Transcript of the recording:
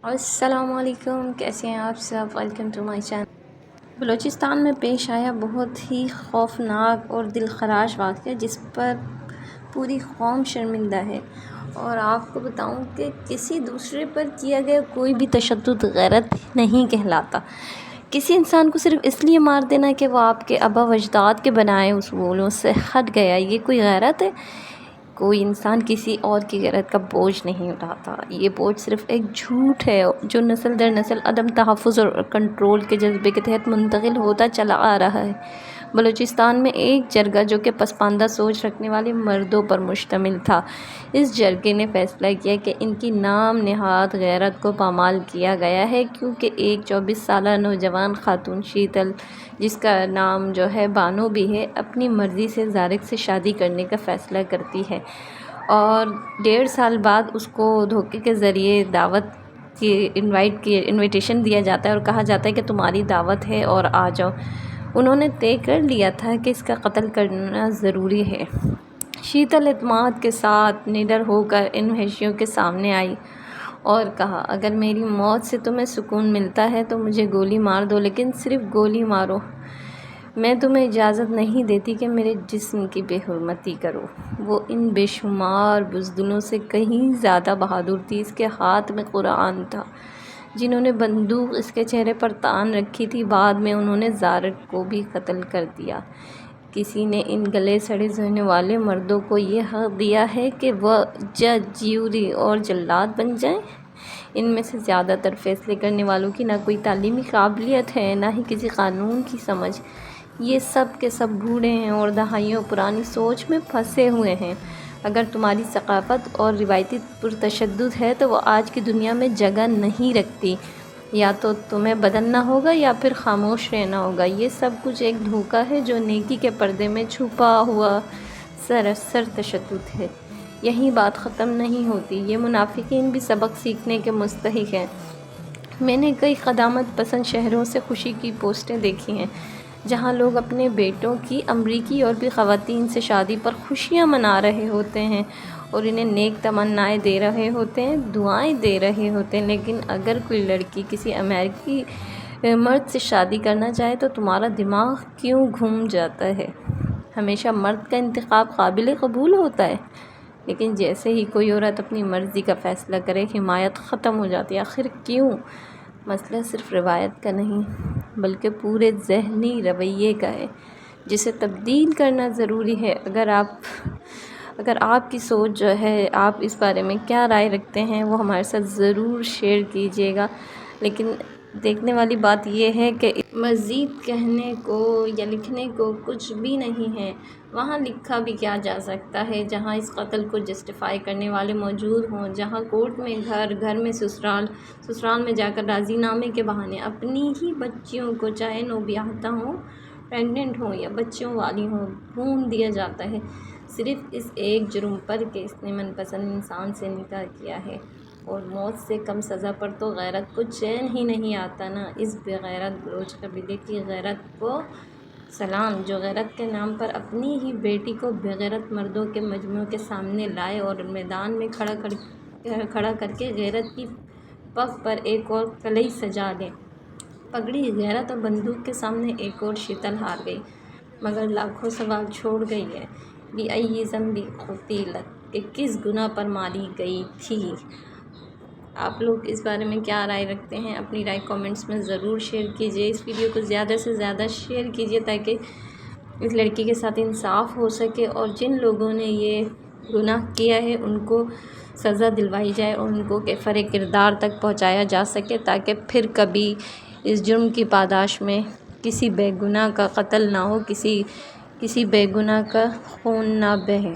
السلام علیکم، کیسے ہیں آپ سب؟ Welcome to my channel. Balochistan میں پیش آیا بہت ہی خوفناک اور دل خراش واقعہ جس پر پوری قوم شرمندہ ہے، اور آپ کو بتاؤں کہ کسی دوسرے پر کیا گیا کوئی بھی تشدد غیرت نہیں کہلاتا۔ کسی انسان کو صرف اس لیے مار دینا کہ وہ آپ کے آبا و اجداد کے بنائے اصولوں سے ہٹ گیا، یہ کوئی غیرت ہے؟ کوئی انسان کسی اور کی غیرت کا بوجھ نہیں اٹھاتا۔ یہ بوجھ صرف ایک جھوٹ ہے جو نسل در نسل عدم تحفظ اور کنٹرول کے جذبے کے تحت منتقل ہوتا چلا آ رہا ہے۔ بلوچستان میں ایک جرگہ جو کہ پسماندہ سوچ رکھنے والے مردوں پر مشتمل تھا، اس جرگے نے فیصلہ کیا کہ ان کی نام نہاد غیرت کو پامال کیا گیا ہے، کیونکہ ایک 24 سالہ نوجوان خاتون شیتل، جس کا نام جو ہے بانو بھی ہے، اپنی مرضی سے زارق سے شادی کرنے کا فیصلہ کرتی ہے، اور 1.5 سال بعد اس کو دھوکے کے ذریعے دعوت کی انویٹیشن دیا جاتا ہے اور کہا جاتا ہے کہ تمہاری دعوت ہے اور آ جاؤ۔ انہوں نے طے کر لیا تھا کہ اس کا قتل کرنا ضروری ہے۔ شیتل اعتماد کے ساتھ نڈر ہو کر ان وحشیوں کے سامنے آئی اور کہا، اگر میری موت سے تمہیں سکون ملتا ہے تو مجھے گولی مار دو، لیکن صرف گولی مارو، میں تمہیں اجازت نہیں دیتی کہ میرے جسم کی بے حرمتی کرو۔ وہ ان بے شمار بزدلوں سے کہیں زیادہ بہادر تھی۔ اس کے ہاتھ میں قرآن تھا۔ جنہوں نے بندوق اس کے چہرے پر تان رکھی تھی، بعد میں انہوں نے زارق کو بھی قتل کر دیا۔ کسی نے ان گلے سڑے ہونے والے مردوں کو یہ حق دیا ہے کہ وہ جج، جیوری اور جلاد بن جائیں؟ ان میں سے زیادہ تر فیصلے کرنے والوں کی نہ کوئی تعلیمی قابلیت ہے، نہ ہی کسی قانون کی سمجھ۔ یہ سب کے سب بوڑھے ہیں اور دہائیوں پرانی سوچ میں پھنسے ہوئے ہیں۔ اگر تمہاری ثقافت اور روایتی پرتشدد ہے تو وہ آج کی دنیا میں جگہ نہیں رکھتی۔ یا تو تمہیں بدلنا ہوگا یا پھر خاموش رہنا ہوگا۔ یہ سب کچھ ایک دھوکہ ہے جو نیکی کے پردے میں چھپا ہوا سراسر تشدد ہے۔ یہیں بات ختم نہیں ہوتی، یہ منافقین بھی سبق سیکھنے کے مستحق ہیں۔ میں نے کئی قدامت پسند شہروں سے خوشی کی پوسٹیں دیکھی ہیں، جہاں لوگ اپنے بیٹوں کی امریکی اور بھی خواتین سے شادی پر خوشیاں منا رہے ہوتے ہیں اور انہیں نیک تمنائیں دے رہے ہوتے ہیں، دعائیں دے رہے ہوتے ہیں، لیکن اگر کوئی لڑکی کسی امریکی مرد سے شادی کرنا چاہے تو تمہارا دماغ کیوں گھوم جاتا ہے؟ ہمیشہ مرد کا انتخاب قابل قبول ہوتا ہے، لیکن جیسے ہی کوئی عورت اپنی مرضی کا فیصلہ کرے، حمایت ختم ہو جاتی ہے۔ آخر کیوں؟ مسئلہ صرف روایت کا نہیں بلکہ پورے ذہنی رویے کا ہے، جسے تبدیل کرنا ضروری ہے۔ اگر آپ کی سوچ جو ہے، آپ اس بارے میں کیا رائے رکھتے ہیں، وہ ہمارے ساتھ ضرور شیئر کیجیے گا۔ لیکن دیکھنے والی بات یہ ہے کہ مزید کہنے کو یا لکھنے کو کچھ بھی نہیں ہے۔ وہاں لکھا بھی کیا جا سکتا ہے جہاں اس قتل کو جسٹیفائی کرنے والے موجود ہوں، جہاں کورٹ میں گھر، گھر میں سسرال، سسرال میں جا کر راضی نامے کے بہانے اپنی ہی بچیوں کو، چاہے نوبیاہتا ہوں، پریگننٹ ہوں یا بچوں والی ہوں، بھون دیا جاتا ہے، صرف اس ایک جرم پر کہ اس نے من پسند انسان سے نکاح کیا ہے۔ اور موت سے کم سزا پر تو غیرت کو چین ہی نہیں آتا نا۔ اس بے غیرت بلوچ قبیلے کی غیرت کو سلام، جو غیرت کے نام پر اپنی ہی بیٹی کو بے غیرت مردوں کے مجموعے کے سامنے لائے اور میدان میں کھڑا کر کے غیرت کی پگ پر ایک اور قلعہ سجا لے۔ پگڑی غیرت اور بندوق کے سامنے ایک اور شیتل ہار گئی، مگر لاکھوں سوال چھوڑ گئی ہے۔ بِأَيِّ ذَنبٍ قُتِلَتْ، کہ کس گناہ پر ماری گئی تھی۔ آپ لوگ اس بارے میں کیا رائے رکھتے ہیں؟ اپنی رائے کامنٹس میں ضرور شیئر کیجیے۔ اس ویڈیو کو زیادہ سے زیادہ شیئر کیجیے تاکہ اس لڑکی کے ساتھ انصاف ہو سکے اور جن لوگوں نے یہ گناہ کیا ہے ان کو سزا دلوائی جائے اور ان کو کفارہ کردار تک پہنچایا جا سکے، تاکہ پھر کبھی اس جرم کی پاداش میں کسی بے گناہ کا قتل نہ ہو، کسی بے گناہ کا خون نہ بہے۔